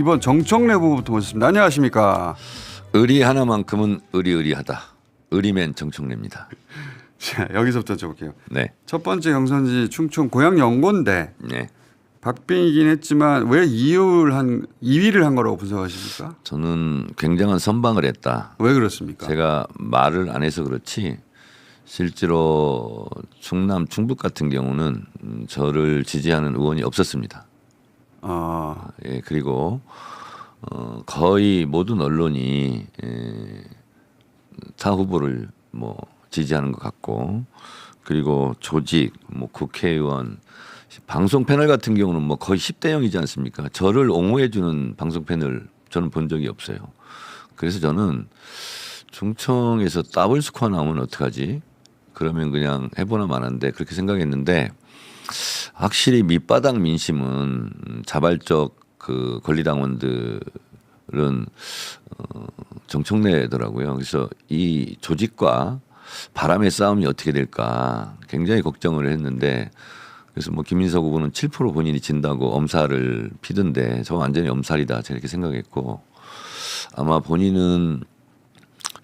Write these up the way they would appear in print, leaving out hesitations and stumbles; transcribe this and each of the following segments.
2번 정청래 후보부터 모셨습니다. 안녕하십니까? 의리 하나만큼은 의리의리하다. 의리맨 정청래입니다. 자, 여기서부터 줘볼게요. 네. 첫 번째 경선지 충청 고향 연고인데 네. 박빙이긴 했지만 왜 2위를 한 거라고 분석하십니까? 저는 굉장한 선방을 했다. 왜 그렇습니까? 제가 말을 안 해서 그렇지 실제로 충남 충북 같은 경우는 저를 지지하는 의원이 없었습니다. 예, 그리고 거의 모든 언론이 타 후보를 뭐 지지하는 것 같고, 그리고 조직, 뭐 국회의원, 방송 패널 같은 경우는 뭐 거의 10대 0이지 않습니까? 저를 옹호해주는 방송 패널 저는 본 적이 없어요. 그래서 저는 충청에서 더블 스코어 나오면 어떡하지? 그러면 그냥 해보나 마나인데 그렇게 생각했는데, 확실히 밑바닥 민심은 자발적 그 권리당원들은 정청래더라고요. 그래서 이 조직과 바람의 싸움이 어떻게 될까 굉장히 걱정을 했는데, 그래서 뭐 김민석 후보는 7% 본인이 진다고 엄살을 피던데 저 완전히 엄살이다 제가 이렇게 생각했고, 아마 본인은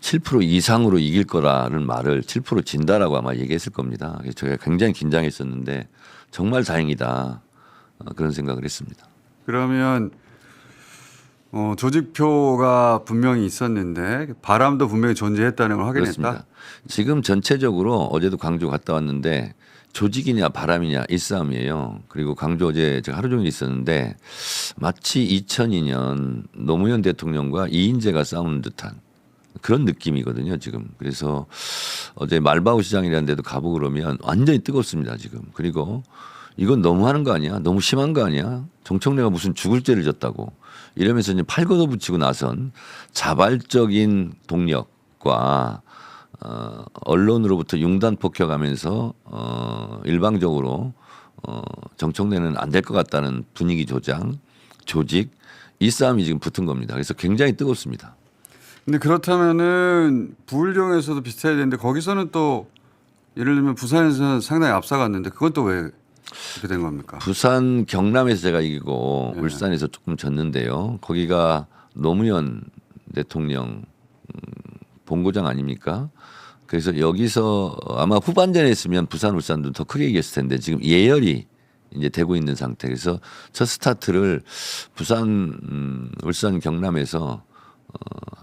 7% 이상으로 이길 거라는 말을 7% 진다라고 아마 얘기했을 겁니다. 그래서 제가 굉장히 긴장했었는데 정말 다행이다 그런 생각을 했습니다. 그러면 조직표가 분명히 있었는데 바람도 분명히 존재했다는 걸 확인했다. 그렇습니다. 지금 전체적으로 어제도 광주 갔다 왔는데 조직이냐 바람이냐 이 싸움이에요. 그리고 광주 어제 제가 하루 종일 있었는데 마치 2002년 노무현 대통령과 이인재가 싸우는 듯한 그런 느낌이거든요 지금. 그래서 어제 말바우 시장이라는 데도 가보고 그러면 완전히 뜨겁습니다 지금. 그리고 이건 너무하는 거 아니야? 너무 심한 거 아니야? 정청래가 무슨 죽을 죄를 졌다고 이러면서 이제 팔 걷어붙이고 나선 자발적인 동력과 언론으로부터 융단 폭격하면서 일방적으로 정청래는 안 될 것 같다는 분위기 조장, 조직 이 싸움이 지금 붙은 겁니다. 그래서 굉장히 뜨겁습니다. 근데 그렇다면은 부울경에서도 비슷해야 되는데 거기서는 또 예를 들면 부산에서는 상당히 앞서갔는데 그건 또 왜 그렇게 된 겁니까? 부산 경남에서 제가 이기고 네. 울산에서 조금 졌는데요. 거기가 노무현 대통령 본고장 아닙니까? 그래서 여기서 아마 후반전에 했으면 부산 울산도 더 크게 이겼을 텐데 지금 예열이 이제 되고 있는 상태. 그래서 첫 스타트를 부산 울산 경남에서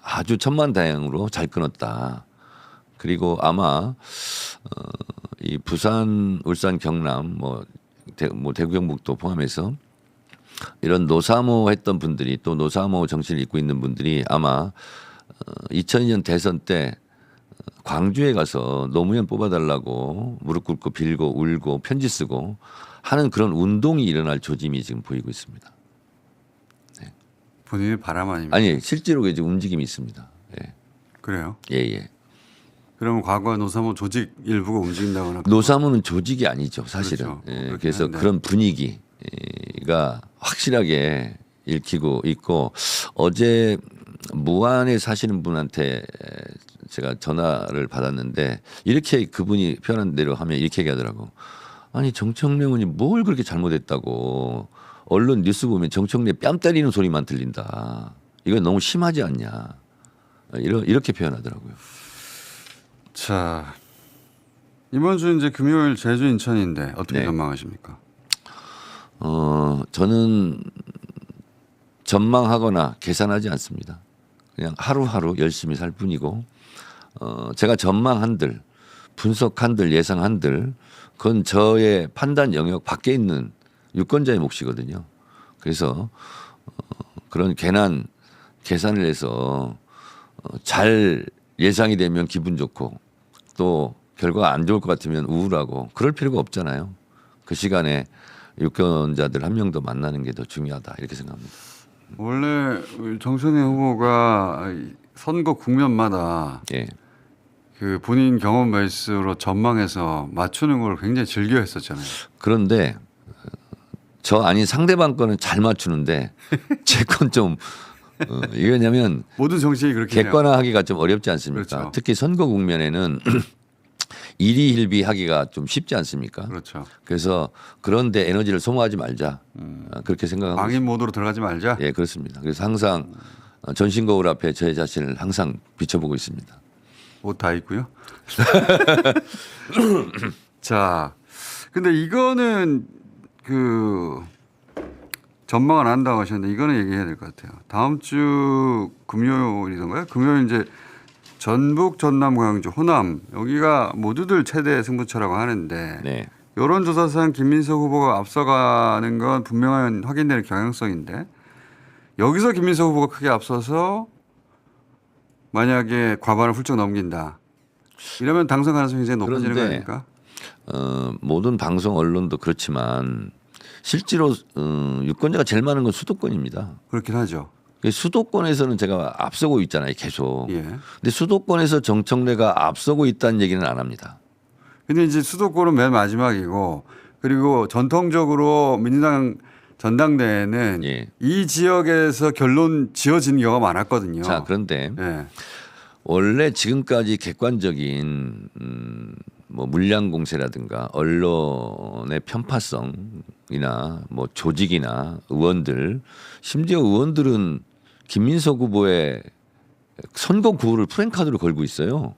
아주 천만다행으로 잘 끊었다. 그리고 아마 이 부산, 울산, 경남, 뭐 대구, 경북도 포함해서 이런 노사모 했던 분들이 또 노사모 정신을 잇고 있는 분들이 아마 2002년 대선 때 광주에 가서 노무현 뽑아달라고 무릎 꿇고 빌고 울고 편지 쓰고 하는 그런 운동이 일어날 조짐이 지금 보이고 있습니다. 본인의 바람 아닙니까? 아니 실제로 이제 움직임이 있습니다. 예. 그래요? 예. 그러면 과거 노사모 조직 일부가 움직인다거나 노사모는 조직이 아니죠, 사실은. 그렇죠. 예, 그렇긴 그래서 한데. 그런 분위기가 확실하게 읽히고 있고, 어제 무안에 사시는 분한테 제가 전화를 받았는데 이렇게 그분이 표현한 대로 하면 이렇게 얘기하더라고. 아니 정청래 의원이 뭘 그렇게 잘못했다고 언론 뉴스 보면 정청래 뺨 때리는 소리만 들린다. 이건 너무 심하지 않냐. 이렇게 표현하더라고요. 자, 이번 주 이제 금요일 제주 인천인데 어떻게 네. 전망하십니까? 저는 전망하거나 계산하지 않습니다. 그냥 하루하루 열심히 살 뿐이고, 제가 전망한들, 분석한들, 예상한들, 그건 저의 판단 영역 밖에 있는 유권자의 몫이거든요. 그래서 그런 괜한 계산을 해서 잘 예상이 되면 기분 좋고 또 결과가 안 좋을 것 같으면 우울하고 그럴 필요가 없잖아요. 그 시간에 유권자들 한 명 더 만나는 게 더 중요하다 이렇게 생각합니다. 원래 정청래 후보가 선거 국면마다 예. 그 본인 경험 베이스로 전망해서 맞추는 걸 굉장히 즐겨 했었잖아요. 그런데 저 아닌 상대방 거는 잘 맞추는데 제 건 좀 이게 왜냐면 모든 정치인이 그렇게 해요. 객관화하기가 좀 어렵지 않습니까? 그렇죠. 특히 선거 국면에는 일희일비하기가 좀 쉽지 않습니까? 그렇죠. 그래서 그런데 에너지를 소모하지 말자 그렇게 생각하고 있습니다. 망인 모드로 들어가지 말자. 예, 그렇습니다. 그래서 항상 전신 거울 앞에 제 자신을 항상 비춰보고 있습니다. 옷 다 입고요. 자, 근데 이거는 그 전망 안 한다고 하셨는데 이거는 얘기해야 될 것 같아요. 다음 주 금요일이던가요? 금요일 이제 전북, 전남, 광주, 호남 여기가 모두들 최대 승부처라고 하는데 네. 여론조사상 김민석 후보가 앞서가는 건 분명한 확인될 경향성인데 여기서 김민석 후보가 크게 앞서서 만약에 과반을 훌쩍 넘긴다. 이러면 당선 가능성이 굉장히 높아지는 거 그런데 아닙니까? 모든 방송 언론도 그렇지만 실제로 유권자가 제일 많은 건 수도권입니다. 그렇긴 하죠. 수도권에서는 제가 앞서고 있잖아요, 계속. 예. 근데 수도권에서 정청래가 앞서고 있다는 얘기는 안 합니다. 근데 이제 수도권은 맨 마지막이고 그리고 전통적으로 민주당 전당대회는 예. 이 지역에서 결론 지어지는 경우가 많았거든요. 자, 그런데 예. 원래 지금까지 객관적인 뭐 물량 공세라든가 언론의 편파성이나 뭐 조직이나 의원들 심지어 의원들은 김민석 후보의 선거 구호를 프랜카드로 걸고 있어요.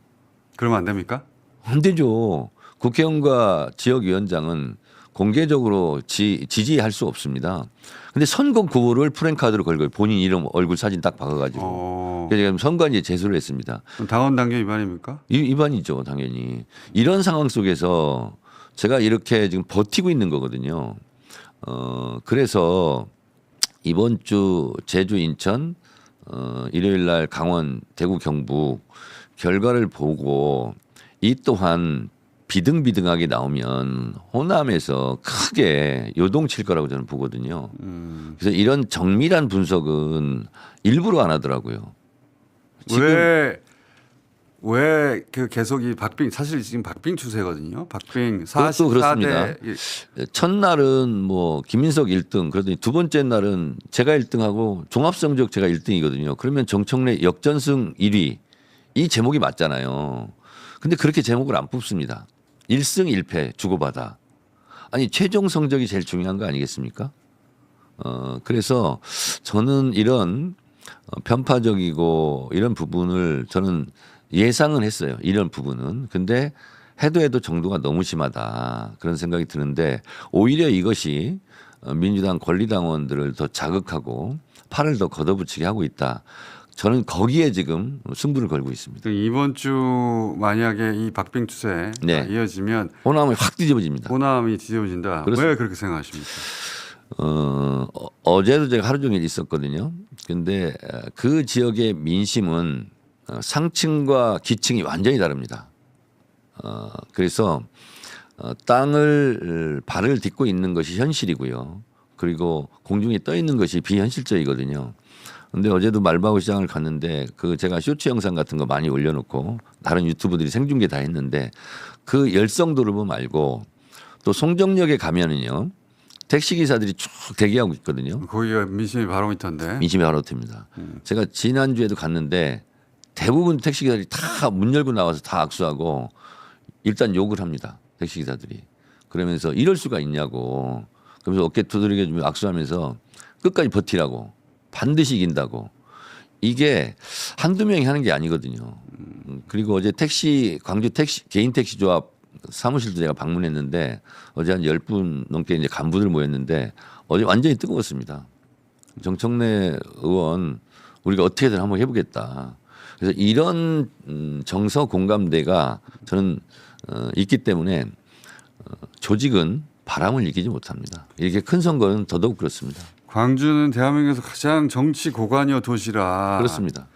그러면 안 됩니까? 안 되죠. 국회의원과 지역위원장은 공개적으로 지지할 수 없습니다. 근데 선거 구호를 프랜카드로 걸고요. 본인 이름 얼굴 사진 딱 박아가지고. 그래서 지금 선관위에 제소를 했습니다. 그럼 당원 당규 위반입니까? 위반이죠, 당연히. 이런 상황 속에서 제가 이렇게 지금 버티고 있는 거거든요. 그래서 이번 주 제주, 인천, 일요일 날 강원, 대구, 경북 결과를 보고 이 또한 비등비등하게 나오면 호남에서 크게 요동칠 거라고 저는 보거든요. 그래서 이런 정밀한 분석은 일부러 안 하더라고요. 왜 그 계속 이 박빙 사실 지금 박빙 추세거든요. 박빙 그것도 그렇습니다. 44대 첫날은 뭐 김민석 1등 그러더니 두 번째 날은 제가 1등하고 종합성적 제가 1등이거든요. 그러면 정청래 역전승 1위 이 제목이 맞잖아요. 근데 그렇게 제목을 안 뽑습니다. 1승 1패 주고받아. 아니 최종 성적이 제일 중요한 거 아니겠습니까? 그래서 저는 이런 편파적이고 이런 부분을 저는 예상은 했어요. 이런 부분은. 근데 해도 정도가 너무 심하다. 그런 생각이 드는데 오히려 이것이 민주당 권리당원들을 더 자극하고 팔을 더 걷어붙이게 하고 있다. 저는 거기에 지금 승부를 걸고 있습니다. 이번 주 만약에 이 박빙 추세 네. 이어지면 호남이 확 뒤집어집니다. 호남이 뒤집어진다. 그렇습니다. 왜 그렇게 생각하십니까? 어제도 제가 하루 종일 있었거든요. 근데 그 지역의 민심은 상층과 기층이 완전히 다릅니다. 그래서 땅을 발을 딛고 있는 것이 현실이고요. 그리고 공중에 떠 있는 것이 비현실적이거든요. 근데 어제도 말바우 시장을 갔는데 그 제가 쇼츠 영상 같은 거 많이 올려놓고 다른 유튜브들이 생중계 다 했는데 그 열성도를 보면 알고 또 송정역에 가면은요 택시 기사들이 쭉 대기하고 있거든요. 거기가 민심이 바로미터인데. 민심이 바로미터입니다. 제가 지난주에도 갔는데 대부분 택시 기사들이 다 문 열고 나와서 다 악수하고 일단 욕을 합니다. 택시 기사들이. 그러면서 이럴 수가 있냐고. 그러면서 어깨 두드리게 좀 악수하면서 끝까지 버티라고. 반드시 이긴다고. 이게 한두 명이 하는 게 아니거든요. 그리고 어제 광주 개인 택시 조합 사무실도 제가 방문했는데 어제 한 10분 넘게 이제 간부들 모였는데 어제 완전히 뜨거웠습니다. 정청래 의원 우리가 어떻게든 한번 해보겠다. 그래서 이런 정서 공감대가 저는 있기 때문에 조직은 바람을 이기지 못합니다. 이렇게 큰 선거는 더더욱 그렇습니다. 광주는 대한민국에서 가장 정치 고관여 도시라 그렇습니다.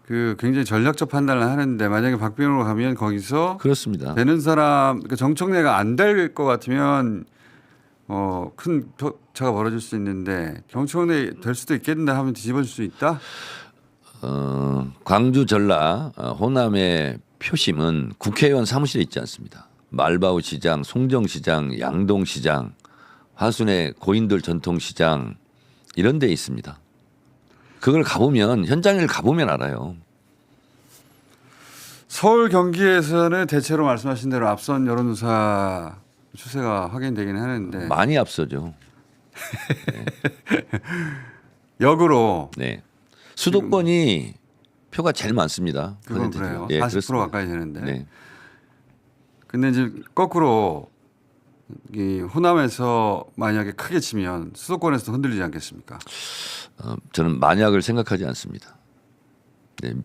그 굉장히 전략적 판단을 하는데 만약에 박빙으로 가면 거기서 그렇습니다. 되는 사람 그 정청래가 안 될 것 같으면 큰 격차가 벌어질 수 있는데 정청래 될 수도 있겠는데 하면 뒤집어질 수 있다. 광주 전라 호남의 표심은 국회의원 사무실에 있지 않습니다. 말바우 시장, 송정시장, 양동시장, 화순의 고인돌 전통시장 이런 데 있습니다. 그걸 가보면 현장을 가보면 알아요. 서울 경기에서는 대체로 말씀하신 대로 앞선 여론조사 추세가 확인되긴 하는데 많이 앞서죠. 역으로 네. 수도권이 표가 제일 많습니다. 그건 퍼센트죠. 그래요. 40% 그렇습니다. 가까이 되는데. 네. 근데 이제 거꾸로 이 호남에서 만약에 크게 치면 수도권에서도 흔들리지 않겠습니까? 저는 만약을 생각하지 않습니다. 네.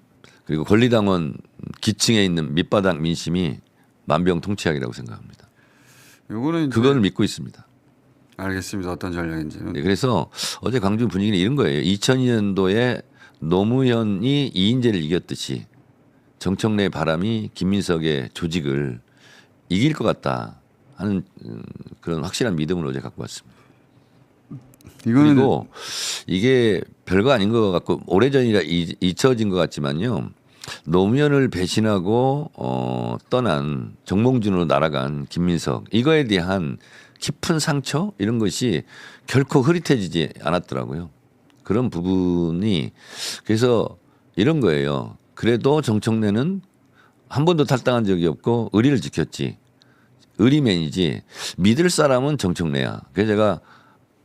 그리고 권리당원 기층에 있는 밑바닥 민심이 만병통치약이라고 생각합니다. 요거는 이제 그걸 믿고 있습니다. 알겠습니다. 어떤 전략인지는. 네, 그래서 어제 광주 분위기는 이런 거예요. 2002년도에 노무현이 이인재를 이겼듯이 정청래의 바람이 김민석의 조직을 이길 것 같다 하는 그런 확실한 믿음을 어제 갖고 왔습니다. 이거는 그리고 이게 별거 아닌 것 같고 오래전이라 잊혀진 것 같지만요. 노무현을 배신하고 떠난 정몽준으로 날아간 김민석 이거에 대한 깊은 상처 이런 것이 결코 흐릿해지지 않았더라고요. 그런 부분이 그래서 이런 거예요. 그래도 정청래는 한 번도 탈당한 적이 없고 의리를 지켰지. 의리맨이지 믿을 사람은 정청래야. 그래서 제가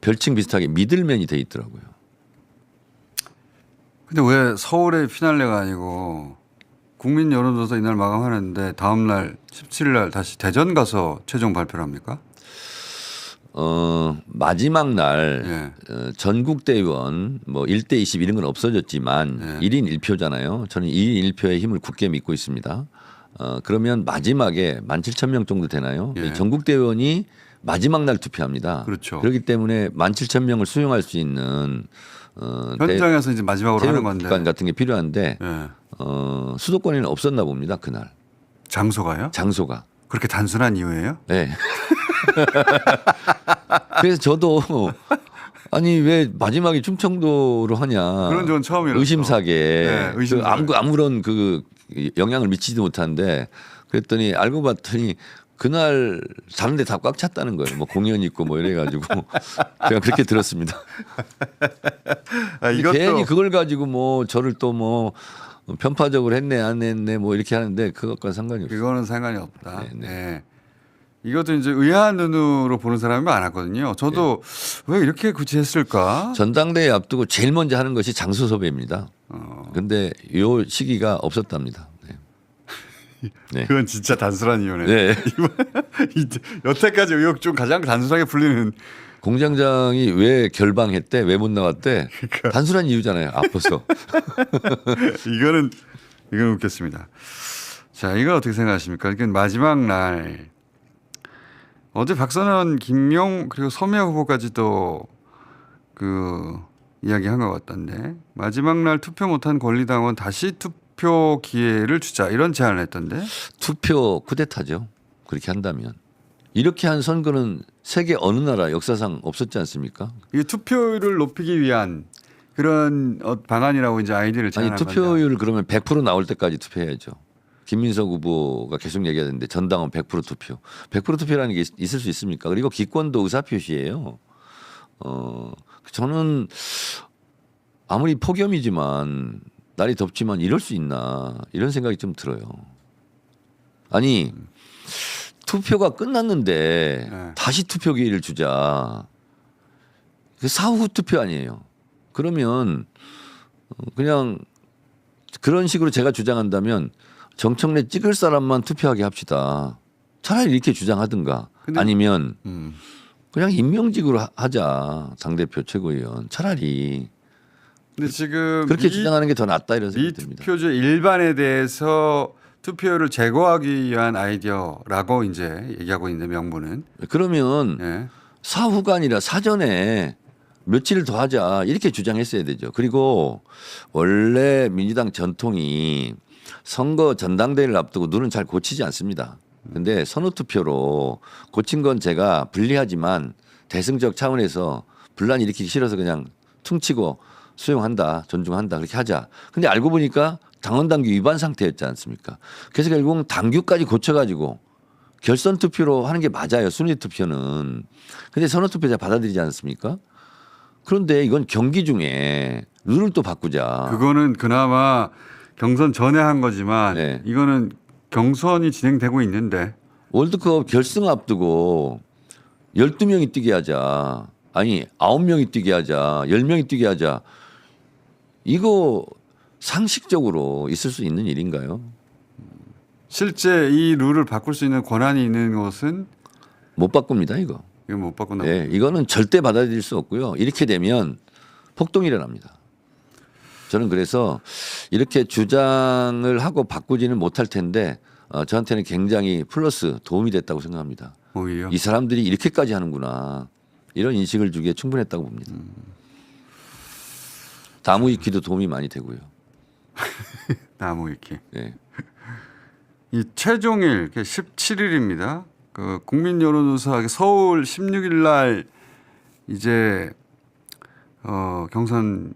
별칭 비슷하게 믿을맨이 돼 있더라고요. 근데 왜 서울의 피날레가 아니고 국민 여론조사 이날 마감하는데 다음 날 17일 날 다시 대전 가서 최종 발표를 합니까? 마지막 날 예. 전국대의원 뭐 1대 20 이런 건 없어졌지만 예. 1인 1표잖아요. 저는 2인 1표의 힘을 굳게 믿고 있습니다. 그러면 마지막에 17,000명 정도 되나요? 예. 전국대의원이 마지막 날 투표합니다. 그렇죠. 그렇기 때문에 17,000명을 수용할 수 있는 현장에서 이제 마지막으로 하는 체육관 건데 같은 게 필요한데 예. 수도권에는 없었나 봅니다. 그날 장소가요? 장소가. 그렇게 단순한 이유예요? 네. 그래서 저도 아니 왜 마지막에 충청도로 하냐 그런 적은 처음이라서. 의심사게 네, 의심사게. 아무런 그 영향을 미치지도 못하는데 그랬더니 알고 봤더니 그날 다른 데 다 꽉 찼다는 거예요. 뭐 공연 있고 뭐 이래가지고 제가 그렇게 들었습니다. 아, 이것도 괜히 그걸 가지고 뭐 저를 또 뭐 편파적으로 했네 안 했네 뭐 이렇게 하는데 그것과 상관이 없어요. 그거는 상관이 없다. 네, 네. 네. 이것도 이제 의아한 눈으로 보는 사람이 많았거든요. 저도 왜 이렇게 굳이 했을까? 전당대회 앞두고 제일 먼저 하는 것이 장소 섭외입니다. 근데 요 시기가 없었답니다. 네. 네. 그건 진짜 단순한 이유네. 네. 여태까지 의혹 중 가장 단순하게 풀리는 공장장이 왜 결방했대, 왜 못 나왔대? 그러니까. 단순한 이유잖아요. 아파서. 이건 웃겼습니다. 자, 이거 어떻게 생각하십니까? 그러니까 마지막 날 어제 박선원, 김용 그리고 서미아 후보까지도 그 이야기한 것 같던데 마지막 날 투표 못한 권리당원 다시 투표 기회를 주자 이런 제안을 했던데 투표 쿠데타죠. 그렇게 한다면. 이렇게 한 선거는 세계 어느 나라 역사상 없었지 않습니까? 이게 투표율을 높이기 위한 그런 방안이라고 이제 아이디어를 아니 제안한 건데 투표율 그러면 100% 나올 때까지 투표해야죠. 김민석 후보가 계속 얘기하는데 전당원 100% 투표. 100% 투표라는 게 있을 수 있습니까? 그리고 기권도 의사표시예요. 저는 아무리 폭염이지만 날이 덥지만 이럴 수 있나 이런 생각이 좀 들어요. 아니 투표가 끝났는데 네. 다시 투표 기회를 주자. 그 사후 투표 아니에요. 그러면 그냥 그런 식으로 제가 주장한다면 정청래 찍을 사람만 투표하게 합시다. 차라리 이렇게 주장하든가 근데- 아니면 음. 그냥 임명직으로 하자. 당대표 최고위원. 차라리 근데 지금 그렇게 주장하는 게 더 낫다 이런 생각이 듭니다. 미투표제 일반에 대해서 투표율을 제거하기 위한 아이디어라고 이제 얘기하고 있는데 명분은 그러면 예. 사후가 아니라 사전에 며칠을 더 하자 이렇게 주장했어야 되죠. 그리고 원래 민주당 전통이 선거 전당대회를 앞두고 눈은 잘 고치지 않습니다. 근데 선호투표로 고친 건 제가 불리하지만 대승적 차원에서 분란 일으키기 싫어서 그냥 퉁치고 수용한다, 존중한다 그렇게 하자. 근데 알고 보니까 당원당규 위반 상태였지 않습니까? 그래서 결국 당규까지 고쳐가지고 결선 투표로 하는 게 맞아요. 순위 투표는. 근데 선호투표자 받아들이지 않습니까? 그런데 이건 경기 중에 룰을 또 바꾸자. 그거는 그나마 경선 전에 한 거지만 네. 이거는 경선이 진행되고 있는데 월드컵 결승 앞두고 12명이 뛰게 하자. 아니 9명이 뛰게 하자. 10명이 뛰게 하자. 이거 상식적으로 있을 수 있는 일인가요? 실제 이 룰을 바꿀 수 있는 권한이 있는 것은 못 바꿉니다 이거. 이거 못 바꾼다. 네, 이거는 절대 받아들일 수 없고요. 이렇게 되면 폭동이 일어납니다. 저는 그래서 이렇게 주장을 하고 바꾸지는 못할 텐데 저한테는 굉장히 플러스 도움이 됐다고 생각합니다. 오히려 이 사람들이 이렇게까지 하는구나 이런 인식을 주기에 충분했다고 봅니다. 나무 위키도 도움이 많이 되고요. 나무 위키. 네. 이 최종일 17일입니다. 그 국민 여론조사 서울 16일 날 이제 경선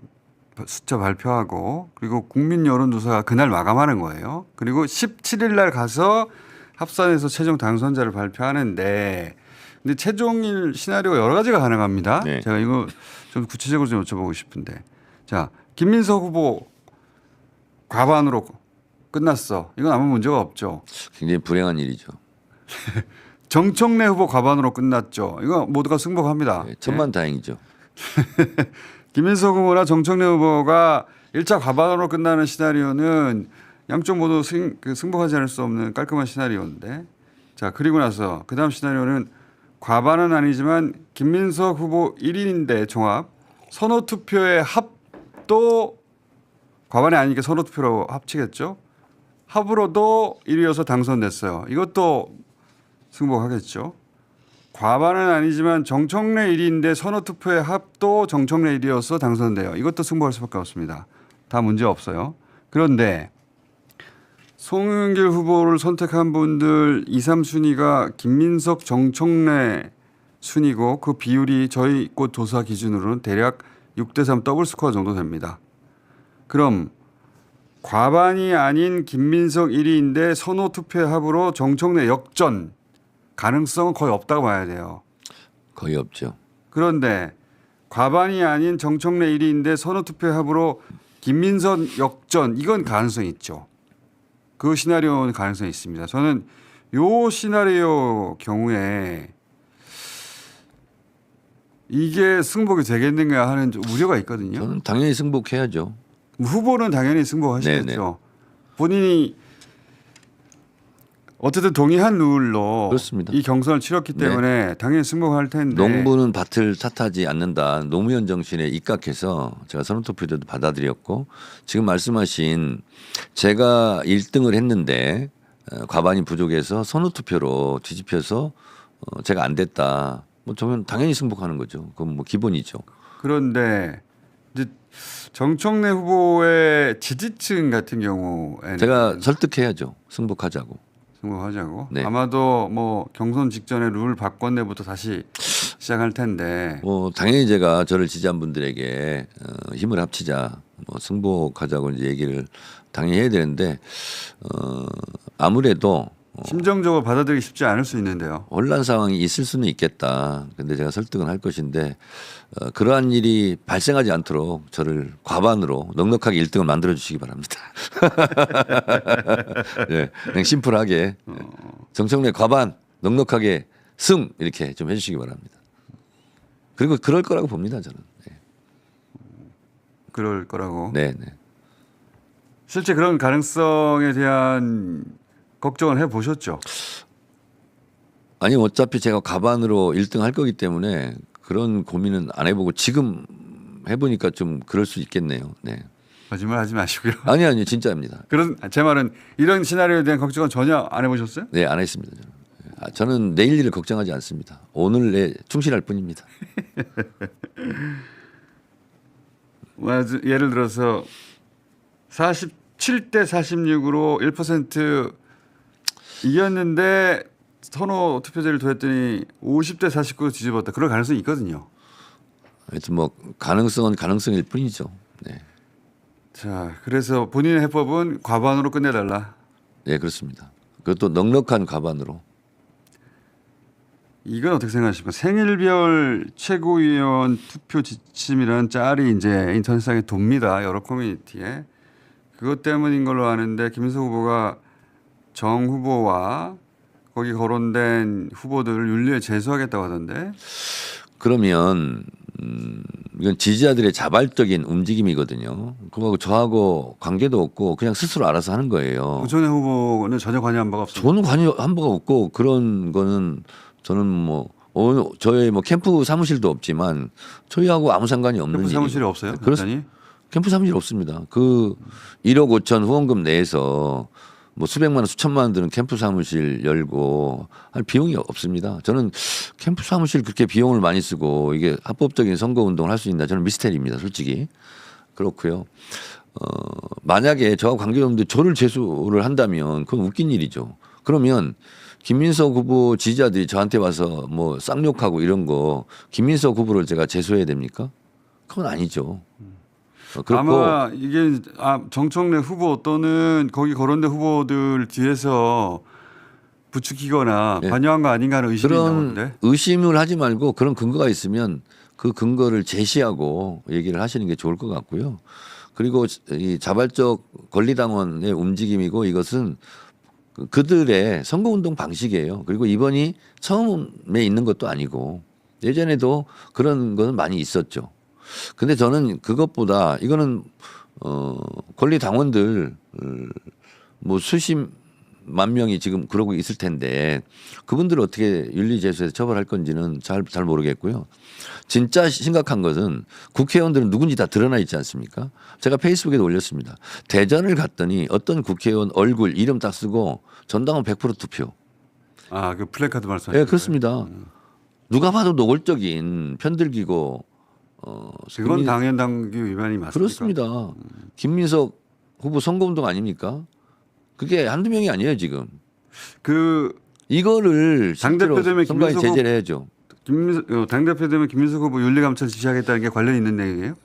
숫자 발표하고 그리고 국민 여론조사가 그날 마감하는 거예요. 그리고 17일 날 가서 합산해서 최종 당선자를 발표하는데 근데 최종일 시나리오가 여러 가지가 가능합니다. 네. 제가 이거 좀 구체적으로 좀 여쭤보고 싶은데 자 김민석 후보 과반으로 끝났어. 이건 아무 문제가 없죠. 굉장히 불행한 일이죠. 정청래 후보 과반으로 끝났죠. 이거 모두가 승복합니다. 네, 천만다행이죠. 김민석 후보나 정청래 후보가 1차 과반으로 끝나는 시나리오는 양쪽 모두 승복하지 않을 수 없는 깔끔한 시나리오인데 자 그리고 나서 그 다음 시나리오는 과반은 아니지만 김민석 후보 1인인데 종합 선호투표의 합도 과반이 아니니까 선호투표로 합치겠죠. 합으로도 1위여서 당선됐어요. 이것도 승복하겠죠. 과반은 아니지만 정청래 1위인데 선호투표의 합도 정청래 1위여서 당선돼요. 이것도 승복할 수밖에 없습니다. 다 문제 없어요. 그런데 송영길 후보를 선택한 분들 2, 3순위가 김민석, 정청래 순위고 그 비율이 저희 곳 조사 기준으로는 대략 6대3 더블 스코어 정도 됩니다. 그럼 과반이 아닌 김민석 1위인데 선호투표의 합으로 정청래 역전 가능성은 거의 없다고 봐야 돼요. 거의 없죠. 그런데 과반이 아닌 정청래 1위인데 선호투표의 합으로 김민석 역전 이건 가능성이 있죠. 그 시나리오는 가능성이 있습니다. 저는 요 시나리오 경우에 이게 승복이 되겠는가 하는 우려가 있거든요. 저는 당연히 승복해야죠. 후보는 당연히 승복하시겠죠. 네네. 본인이 어쨌든 동의한 룰로 그렇습니다. 이 경선을 치렀기 때문에 당연히 승복할 텐데 농부는 밭을 탓하지 않는다. 노무현 정신에 입각해서 제가 선호투표도 받아들였고 지금 말씀하신 제가 1등을 했는데 과반이 부족해서 선호투표로 뒤집혀서 제가 안 됐다. 뭐 저는 당연히 승복하는 거죠. 그건 뭐 기본이죠. 그런데 이제 정청래 후보의 지지층 같은 경우에는 제가 설득해야죠. 승복하자고. 승복하자고. 네. 아마도 뭐 경선 직전에 룰 바꿨네부터 다시 시작할 텐데. 뭐 당연히 제가 저를 지지한 분들에게 힘을 합치자, 뭐 승복하자고 이제 얘기를 당연히 해야 되는데 아무래도 심정적으로 받아들이기 쉽지 않을 수 있는데요. 혼란 상황이 있을 수는 있겠다. 근데 제가 설득은 할 것인데 그러한 일이 발생하지 않도록 저를 과반으로 넉넉하게 1등을 만들어 주시기 바랍니다. 네, 그냥 심플하게 정청래 과반 넉넉하게 승 이렇게 좀 해주시기 바랍니다. 그리고 그럴 거라고 봅니다 저는. 네. 그럴 거라고. 네, 네. 실제 그런 가능성에 대한 걱정을 해보셨죠? 아니 어차피 제가 과반으로 1등 할 거기 때문에 그런 고민은 안 해보고 지금 해보니까 좀 그럴 수 있겠네요. 네. 거짓말 하지 마시고요. 아니 진짜입니다. 제 말은 이런 시나리오에 대한 걱정은 전혀 안 해보셨어요? 네, 안 했습니다. 저는. 저는 내일 일을 걱정하지 않습니다. 오늘에 충실할 뿐입니다. 예를 들어서 47대 46으로 1% 이겼는데 선호 투표제를 두었더니 50대 49로 뒤집었다. 그럴 가능성이 있거든요. 하여튼 뭐 가능성일 뿐이죠. 네, 자, 그래서 본인의 해법은 과반으로 끝내달라. 네 그렇습니다. 그것도 넉넉한 과반으로. 이건 어떻게 생각하십니까? 생일별 최고위원 투표 지침이라는 짤이 이제 인터넷상에 돕니다. 여러 커뮤니티에. 그것 때문인 걸로 아는데 김민석 후보가 정 후보와 거기 거론된 후보들을 윤리에 제소하겠다고 하던데. 그러면 이건 지지자들의 자발적인 움직임이거든요. 그거하고 저하고 관계도 없고 그냥 스스로 알아서 하는 거예요. 우천의 후보는 전혀 관여한 바가 없습니다. 저는 관여한 바가 없고 그런 거는 저는 뭐 저의 뭐 캠프 사무실도 없지만 저희하고 아무 상관이 없는 캠프 사무실이 일이고. 없어요? 그렇습니다. 여전히? 캠프 사무실 없습니다. 그 1억 5천 후원금 내에서 뭐 수백만 원, 수천만 원 드는 캠프 사무실 열고 할 비용이 없습니다. 저는 캠프 사무실 그렇게 비용을 많이 쓰고 이게 합법적인 선거 운동을 할 수 있나 저는 미스테리입니다. 솔직히. 그렇고요. 만약에 저와 관계없는데 저를 제소를 한다면 그건 웃긴 일이죠. 그러면 김민석 후보 지지자들이 저한테 와서 뭐 쌍욕하고 이런 거 김민석 후보를 제가 제소해야 됩니까? 그건 아니죠. 그렇고 아마 이게 정청래 후보 또는 거기 거론된 후보들 뒤에서 부추기거나 네. 관여한 거 아닌가 하는 의심이 그런 나오는데. 의심을 하지 말고 그런 근거가 있으면 그 근거를 제시하고 얘기를 하시는 게 좋을 것 같고요. 그리고 이 자발적 권리당원의 움직임이고 이것은 그들의 선거운동 방식이에요. 그리고 이번이 처음에 있는 것도 아니고 예전에도 그런 것은 많이 있었죠. 근데 저는 그것보다 이거는 권리 당원들 뭐 수십만 명이 지금 그러고 있을 텐데 그분들을 어떻게 윤리제소에서 처벌할 건지는 잘 모르겠고요. 진짜 심각한 것은 국회의원들은 누군지 다 드러나 있지 않습니까? 제가 페이스북에도 올렸습니다. 대전을 갔더니 어떤 국회의원 얼굴 이름 딱 쓰고 전당원 100% 투표. 그 플래카드 말씀하시는 네, 그렇습니다. 누가 봐도 노골적인 편들기고 그건 당연 당규 위반이 맞습니까? 그렇습니다. 김민석 후보 선거운동 아닙니까? 그게 한두 명이 아니에요 지금. 그 이거를 당대표 실제로 되면 선관위 김민석 제재를 해야죠. 당대표 되면 김민석 후보 윤리감찰 지시하겠다는 게 관련이 있는 내용이에요?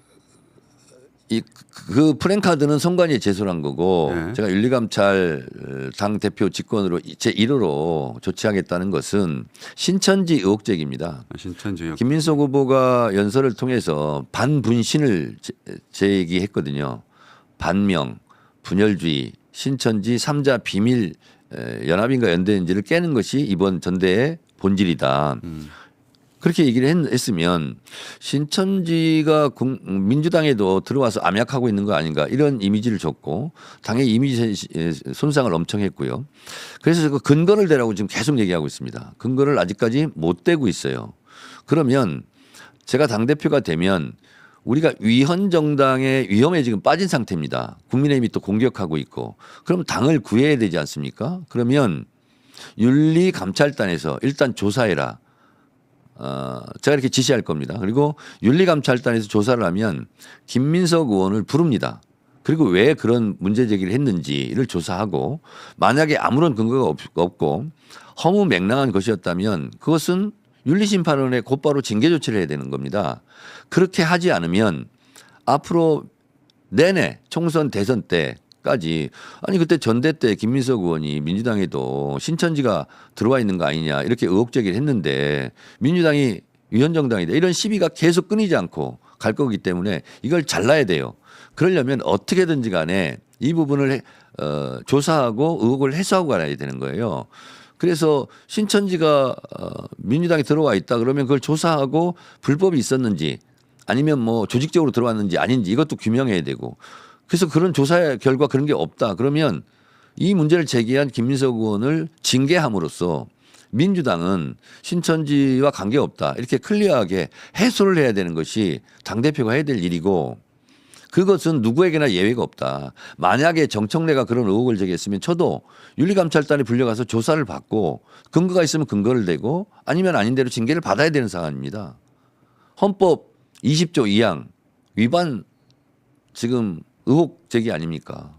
그 프랭카드는 선관위에 제소한 거고 네. 제가 윤리감찰 당 대표 직권으로 제 1호로 조치하겠다는 것은 신천지 의혹 제기입니다. 신천지역. 김민석 후보가 연설을 통해서 반분신을 제기했거든요. 반명, 분열주의, 신천지 3자 비밀 연합인가 연대인지를 깨는 것이 이번 전대의 본질이다. 그렇게 얘기를 했으면 신천지가 민주당에도 들어와서 암약하고 있는 거 아닌가 이런 이미지를 줬고 당의 이미지 손상을 엄청 했고요. 그래서 그 근거를 대라고 지금 계속 얘기하고 있습니다. 근거를 아직까지 못 대고 있어요. 그러면 제가 당대표가 되면 우리가 위헌 정당의 위험에 지금 빠진 상태입니다. 국민의힘이 또 공격하고 있고 그럼 당을 구해야 되지 않습니까? 그러면 윤리감찰단에서 일단 조사해라. 제가 이렇게 지시할 겁니다. 그리고 윤리감찰단에서 조사를 하면 김민석 의원을 부릅니다. 그리고 왜 그런 문제 제기를 했는지를 조사하고 만약에 아무런 근거가 없고 허무맹랑한 것이었다면 그것은 윤리심판원에 곧바로 징계 조치를 해야 되는 겁니다. 그렇게 하지 않으면 앞으로 내내 총선 대선 때까지 아니 그때 전대 때 김민석 의원이 민주당에도 신천지가 들어와 있는 거 아니냐 이렇게 의혹 제기를 했는데 민주당이 위헌정당이다 이런 시비가 계속 끊이지 않고 갈 거기 때문에 이걸 잘라야 돼요. 그러려면 어떻게든지 간에 이 부분을 조사하고 의혹을 해소하고 가야 되는 거예요. 그래서 신천지가 민주당에 들어와 있다 그러면 그걸 조사하고 불법이 있었는지 아니면 뭐 조직적으로 들어왔는지 아닌지 이것도 규명해야 되고 그래서 그런 조사 결과 그런 게 없다 그러면 이 문제를 제기한 김민석 의원을 징계함으로써 민주당은 신천지와 관계없다 이렇게 클리어하게 해소를 해야 되는 것이 당대표가 해야 될 일이고 그것은 누구에게나 예외가 없다. 만약에 정청래가 그런 의혹을 제기했으면 저도 윤리감찰단에 불려가서 조사를 받고 근거가 있으면 근거를 대고 아니면 아닌 대로 징계를 받아야 되는 상황입니다. 헌법 20조 2항 위반 지금 의혹 제기 아닙니까?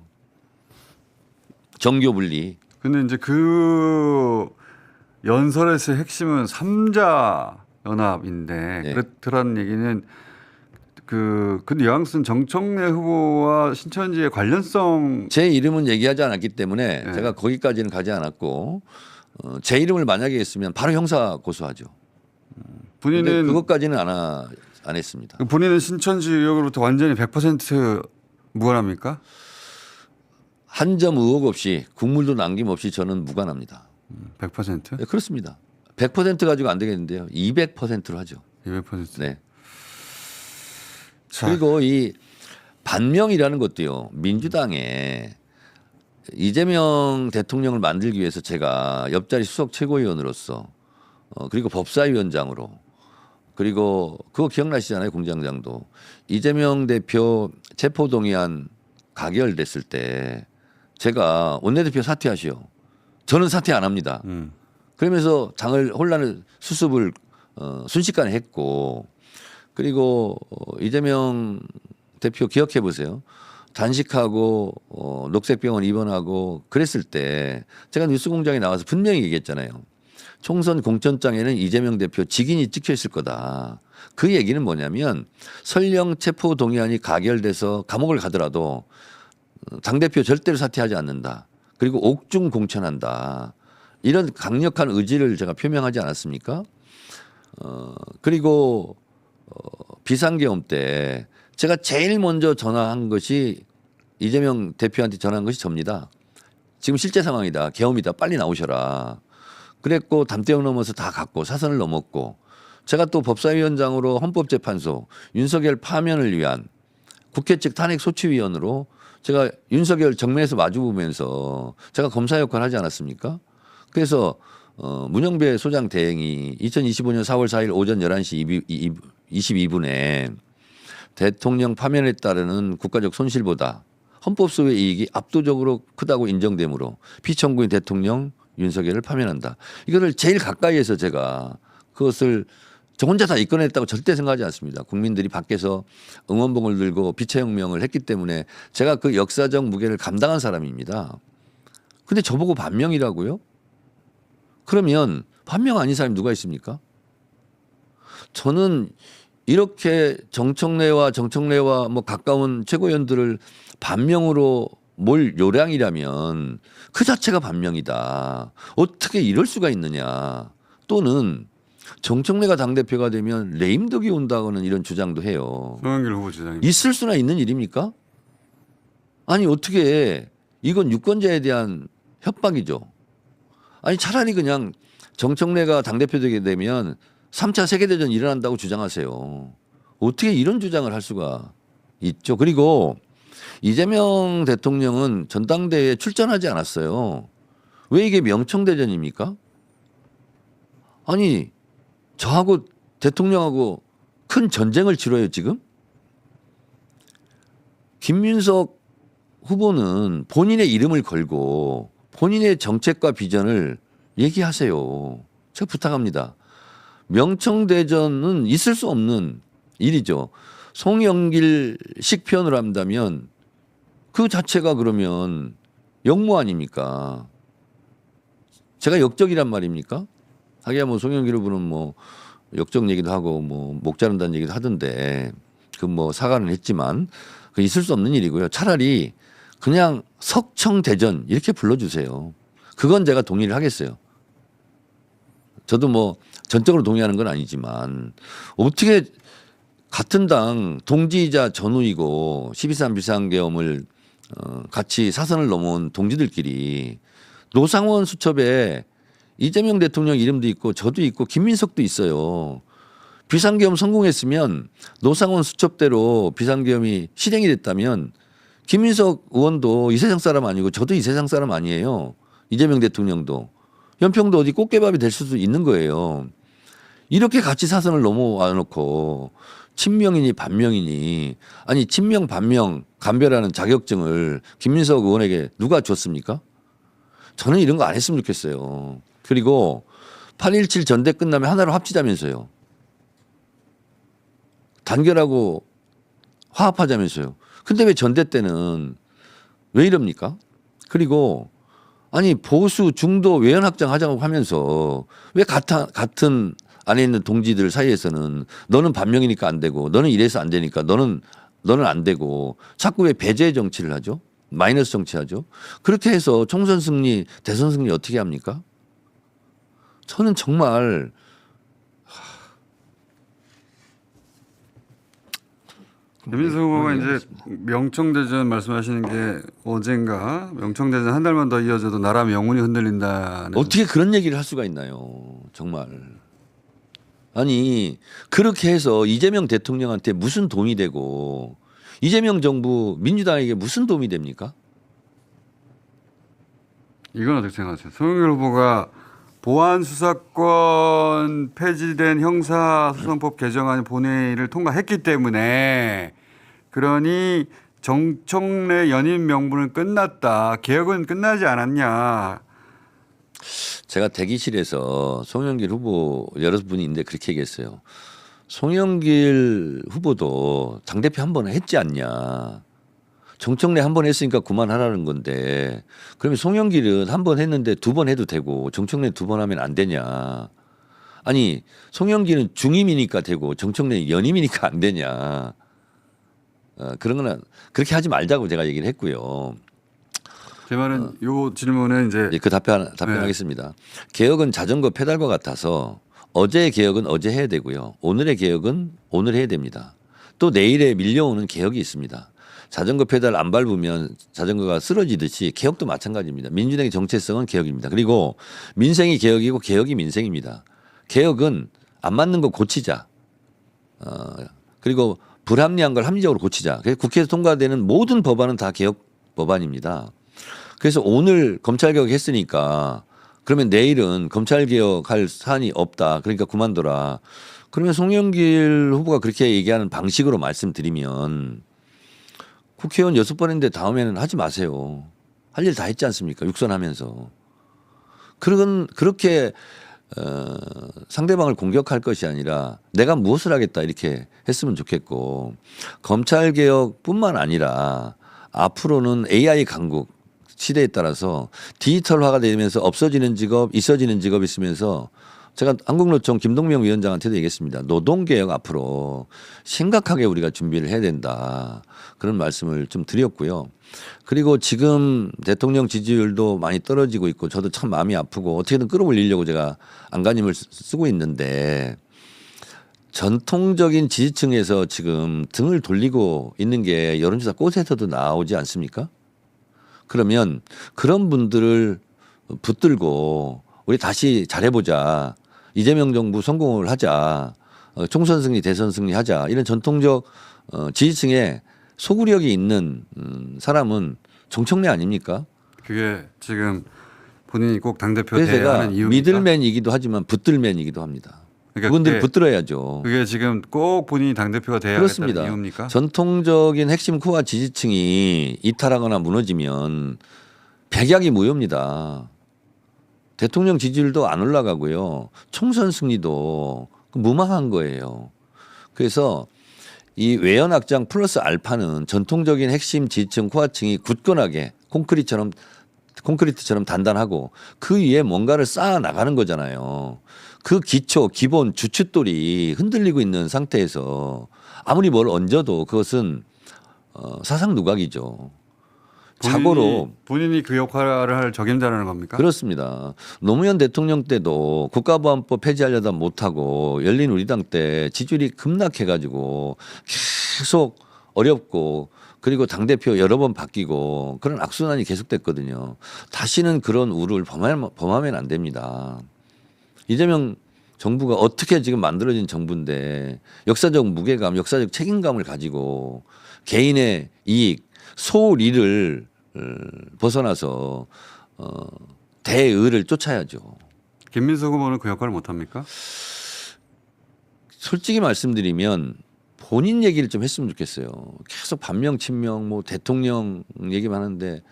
정교 분리. 근데 이제 그 연설에서의 핵심은 3자 연합인데 네. 그렇더라는 얘기는 근데 여항순 정청래 후보와 신천지의 관련성 제 이름은 얘기하지 않았기 때문에 네. 제가 거기까지는 가지 않았고 제 이름을 만약에 했으면 바로 형사 고소하죠. 근데 본인은 그것까지는 안 했습니다. 본인은 신천지 의혹으로부터 완전히 100% 무관합니까? 한 점 의혹 없이 국물도 남김없이 저는 무관합니다. 100%? 네, 그렇습니다. 100% 가지고 안 되겠는데요. 200%로 하죠. 200%. 네. 자, 그리고 이 반명이라는 것도요. 민주당에 이재명 대통령을 만들기 위해서 제가 옆자리 수석 최고위원으로서 그리고 법사위원장으로 그리고 그거 기억나시잖아요. 공장장도 이재명 대표 체포동의안 가결됐을 때 제가 원내대표 사퇴하시오. 저는 사퇴 안 합니다. 그러면서 장을 혼란을 수습을 순식간에 했고 그리고 이재명 대표 기억해 보세요. 단식하고 녹색병원 입원하고 그랬을 때 제가 뉴스공장에 나와서 분명히 얘기했잖아요. 총선 공천장에는 이재명 대표 직인이 찍혀 있을 거다. 그 얘기는 뭐냐면 설령 체포 동의안이 가결돼서 감옥을 가더라도 당대표 절대로 사퇴하지 않는다. 그리고 옥중 공천한다. 이런 강력한 의지를 제가 표명하지 않았습니까? 그리고 비상계엄 때 제가 제일 먼저 전화한 것이 이재명 대표한테 전화한 것이 접니다. 지금 실제 상황이다. 계엄이다. 빨리 나오셔라. 그랬고 담대역 넘어서 다 갔고 사선을 넘었고 제가 또 법사위원장으로 헌법재판소 윤석열 파면을 위한 국회 측 탄핵소추위원으로 제가 윤석열 정면에서 마주보면서 제가 검사 역할을 하지 않았습니까? 그래서 문영배 소장 대행이 2025년 4월 4일 오전 11시 22분에 대통령 파면에 따르는 국가적 손실보다 헌법소의 이익이 압도적으로 크다고 인정되므로 피청구인 대통령 윤석열을 파면한다. 이거를 제일 가까이에서 제가 그것을 저 혼자 다 이끌어냈다고 절대 생각하지 않습니다. 국민들이 밖에서 응원봉을 들고 비체혁명을 했기 때문에 제가 그 역사적 무게를 감당한 사람입니다. 근데 저보고 반명이라고요? 그러면 반명 아닌 사람이 누가 있습니까? 저는 이렇게 정청래와 뭐 가까운 최고위원들을 반명으로 몰 요량이라면 그 자체가 반명이다. 어떻게 이럴 수가 있느냐. 또는 정청래가 당대표가 되면 레임덕이 온다고는 이런 주장도 해요. 송영길 후보 주장입니다. 있을 수나 있는 일입니까? 아니 어떻게 이건 유권자에 대한 협박이죠. 아니 차라리 그냥 정청래가 당대표 되게 되면 3차 세계대전 일어난다고 주장하세요. 어떻게 이런 주장을 할 수가 있죠. 그리고 이재명 대통령은 전당대회에 출전하지 않았어요. 왜 이게 명청대전입니까? 아니 저하고 대통령하고 큰 전쟁을 치러요 지금? 김윤석 후보는 본인의 이름을 걸고 본인의 정책과 비전을 얘기하세요. 제가 부탁합니다. 명청대전은 있을 수 없는 일이죠. 송영길식 표현을 한다면 그 자체가 그러면 역모 아닙니까? 제가 역적이란 말입니까? 하기야 뭐 송영길 후보는 뭐 역적 얘기도 하고 뭐 목 자른다는 얘기도 하던데 그 뭐 사과는 했지만 그 있을 수 없는 일이고요. 차라리 그냥 석청대전 이렇게 불러주세요. 그건 제가 동의를 하겠어요. 저도 뭐 전적으로 동의하는 건 아니지만 어떻게 같은 당 동지이자 전우이고 12.3 비상계엄을 같이 사선을 넘은 동지들끼리 노상원 수첩에 이재명 대통령 이름도 있고 저도 있고 김민석도 있어요. 비상계엄 성공했으면 노상원 수첩대로 비상계엄이 실행이 됐다면 김민석 의원도 이 세상 사람 아니고 저도 이 세상 사람 아니에요. 이재명 대통령도. 연평도 어디 꽃게밥이 될 수도 있는 거예요. 이렇게 같이 사선을 넘어와 놓고 친명이니 반명이니 아니 친명 반명 감별하는 자격증을 김민석 의원에게 누가 줬습니까? 저는 이런 거 안 했으면 좋겠어요. 그리고 8.17 전대 끝나면 하나로 합치자면서요. 단결하고 화합하자면서요. 근데 왜 전대 때는 왜 이럽니까? 그리고 아니 보수 중도 외연 확장 하자고 하면서 왜 같은 안에 있는 동지들 사이에서는 너는 반명이니까 안 되고 너는 이래서 안 되니까 너는 안 되고 자꾸 왜 배제 정치를 하죠? 마이너스 정치하죠? 그렇게 해서 총선 승리, 대선 승리 어떻게 합니까? 저는 정말 김민수 후보가 이제 명청대전 말씀하시는 게 어젠가 명청대전 한 달만 더 이어져도 나라 명운이 흔들린다는. 어떻게 그런 얘기를 할 수가 있나요? 정말. 아니 그렇게 해서 이재명 대통령한테 무슨 도움이 되고 이재명 정부 민주당에게 무슨 도움이 됩니까? 이건 어떻게 생각하세요? 송영길 후보가 보안 수사권 폐지된 형사소송법 개정안 본회의를 통과했기 때문에 그러니 정청래 연임 명분은 끝났다. 개혁은 끝나지 않았냐. 제가 대기실에서 송영길 후보 여러분이 있는데 그렇게 얘기했어요. 송영길 후보도 당대표 한 번 했지 않냐. 정청래 한 번 했으니까 그만하라는 건데 그러면 송영길은 한 번 했는데 두 번 해도 되고 정청래 두 번 하면 안 되냐. 아니 송영길은 중임이니까 되고 정청래 연임이니까 안 되냐. 그런 거는 그렇게 하지 말자고 제가 얘기를 했고요. 제 말은 요 질문은 이제 그 답변하겠습니다. 개혁은 자전거 페달과 같아서 어제의 개혁은 어제 해야 되고요. 오늘의 개혁은 오늘 해야 됩니다. 또 내일에 밀려오는 개혁이 있습니다. 자전거 페달 안 밟으면 자전거가 쓰러지듯이 개혁도 마찬가지입니다. 민주당의 정체성은 개혁입니다. 그리고 민생이 개혁이고 개혁이 민생입니다. 개혁은 안 맞는 거 고치자. 그리고 불합리한 걸 합리적으로 고치자. 그래서 국회에서 통과되는 모든 법안은 다 개혁 법안입니다. 그래서 오늘 검찰개혁 했으니까 그러면 내일은 검찰개혁할 사안이 없다. 그러니까 그만둬라. 그러면 송영길 후보가 그렇게 얘기하는 방식으로 말씀드리면 국회의원 6번 했는데 다음에는 하지 마세요. 할 일 다 했지 않습니까? 육선하면서. 그렇게 상대방을 공격할 것이 아니라 내가 무엇을 하겠다 이렇게 했으면 좋겠고 검찰개혁뿐만 아니라 앞으로는 AI 강국 시대에 따라서 디지털화가 되면서 없어지는 직업, 있어지는 직업이 있으면서 제가 한국노총 김동명 위원장한테도 얘기했습니다. 노동개혁 앞으로 심각하게 우리가 준비를 해야 된다. 그런 말씀을 좀 드렸고요. 그리고 지금 대통령 지지율도 많이 떨어지고 있고 저도 참 마음이 아프고 어떻게든 끌어올리려고 제가 안간힘을 쓰고 있는데 전통적인 지지층에서 지금 등을 돌리고 있는 게 여론조사 꽃에서도 나오지 않습니까? 그러면 그런 분들을 붙들고 우리 다시 잘해보자. 이재명 정부 성공을 하자. 총선 승리, 대선 승리하자. 이런 전통적 지지층에 소구력이 있는 사람은 정청래 아닙니까? 그게 지금 본인이 꼭 당대표 그래서 돼야 제가 하는 이유입니까? 미들맨이기도 하지만 붙들맨이기도 합니다. 그러니까 그분들 붙들어야죠. 그게 지금 꼭 본인이 당대표가 돼야 그렇습니다. 하겠다는 이유입니까? 전통적인 핵심 코어 지지층이 이탈하거나 무너지면 백약이 무효입니다. 대통령 지지율도 안 올라가고요. 총선 승리도 무망한 거예요. 그래서 이 외연 확장 플러스 알파는 전통적인 핵심 지지층 코어층이 굳건하게 콘크리트처럼 단단하고 그 위에 뭔가를 쌓아 나가는 거잖아요. 그 기초, 기본, 주춧돌이 흔들리고 있는 상태에서 아무리 뭘 얹어도 그것은 사상 누각이죠. 자고로 본인이 그 역할을 할 적임자라는 겁니까? 그렇습니다. 노무현 대통령 때도 국가보안법 폐지하려다 못하고 열린 우리당 때 지지율이 급락해가지고 계속 어렵고 그리고 당대표 여러 번 바뀌고 그런 악순환이 계속됐거든요. 다시는 그런 우를 범하면 안 됩니다. 이재명 정부가 어떻게 지금 만들어진 정부인데 역사적 무게감, 역사적 책임감을 가지고 개인의 이익, 소리를 벗어나서 대의를 쫓아야죠. 김민석 후보는 그 역할을 못합니까? 솔직히 말씀드리면 본인 얘기를 좀 했으면 좋겠어요. 계속 반명 친명 뭐 대통령 얘기만 하는데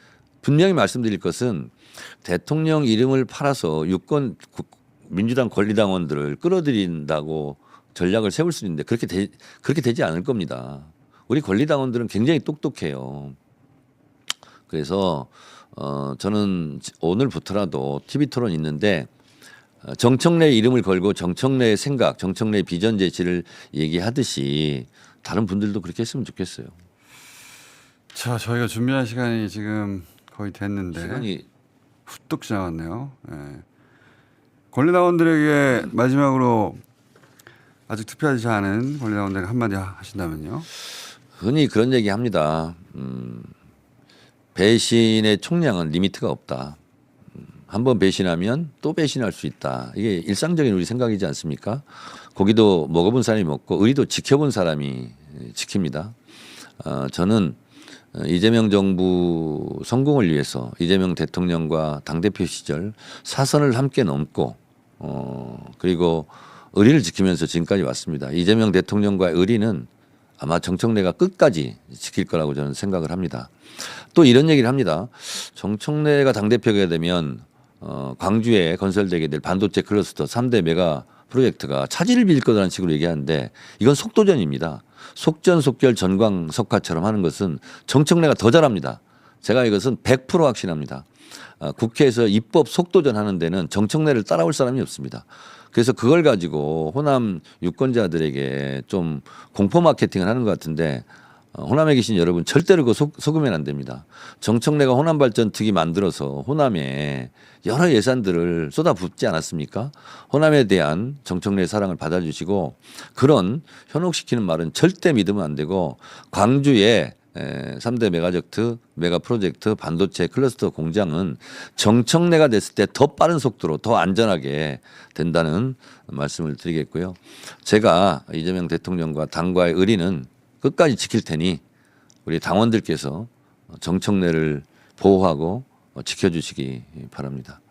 분명히 말씀드릴 것은 대통령 이름을 팔아서 유권 민주당 권리당원들을 끌어들인다고 전략을 세울 수 있는데 그렇게 되지 않을 겁니다. 우리 권리당원들은 굉장히 똑똑해요. 그래서 저는 오늘부터라도 TV 토론 있는데 정청래 이름을 걸고 정청래의 생각, 정청래의 비전 제시를 얘기하듯이 다른 분들도 그렇게 했으면 좋겠어요. 자, 저희가 준비한 시간이 지금 거의 됐는데 시간이 훌쩍 지나갔네요. 네. 권리당원들에게 마지막으로 아직 투표하지 않은 권리당원들에게 한마디 하신다면요. 흔히 그런 얘기 합니다. 배신의 총량은 리미트가 없다. 한번 배신하면 또 배신할 수 있다. 이게 일상적인 우리 생각이지 않습니까? 고기도 먹어본 사람이 먹고 의리도 지켜본 사람이 지킵니다. 저는 이재명 정부 성공을 위해서 이재명 대통령과 당대표 시절 사선을 함께 넘고 그리고 의리를 지키면서 지금까지 왔습니다. 이재명 대통령과의 의리는 아마 정청래가 끝까지 지킬 거라고 저는 생각을 합니다. 또 이런 얘기를 합니다. 정청래가 당대표가 되면 광주에 건설되게 될 반도체 클러스터 3대 메가 프로젝트가 차질을 빚을 거라는 식으로 얘기하는데 이건 속도전입니다. 속전속결 전광석화처럼 하는 것은 정청래가 더 잘합니다. 제가 이것은 100% 확신합니다. 국회에서 입법 속도전 하는 데는 정청래를 따라올 사람이 없습니다. 그래서 그걸 가지고 호남 유권자들에게 좀 공포 마케팅을 하는 것 같은데 호남에 계신 여러분 절대로 그거 속으면 안 됩니다. 정청래가 호남발전특위 만들어서 호남에 여러 예산들을 쏟아붓지 않았습니까? 호남에 대한 정청래의 사랑을 받아주시고 그런 현혹시키는 말은 절대 믿으면 안 되고 광주에 3대 메가 프로젝트 반도체 클러스터 공장은 정청래가 됐을 때 더 빠른 속도로 더 안전하게 된다는 말씀을 드리겠고요. 제가 이재명 대통령과 당과의 의리는 끝까지 지킬 테니 우리 당원들께서 정청래를 보호하고 지켜주시기 바랍니다.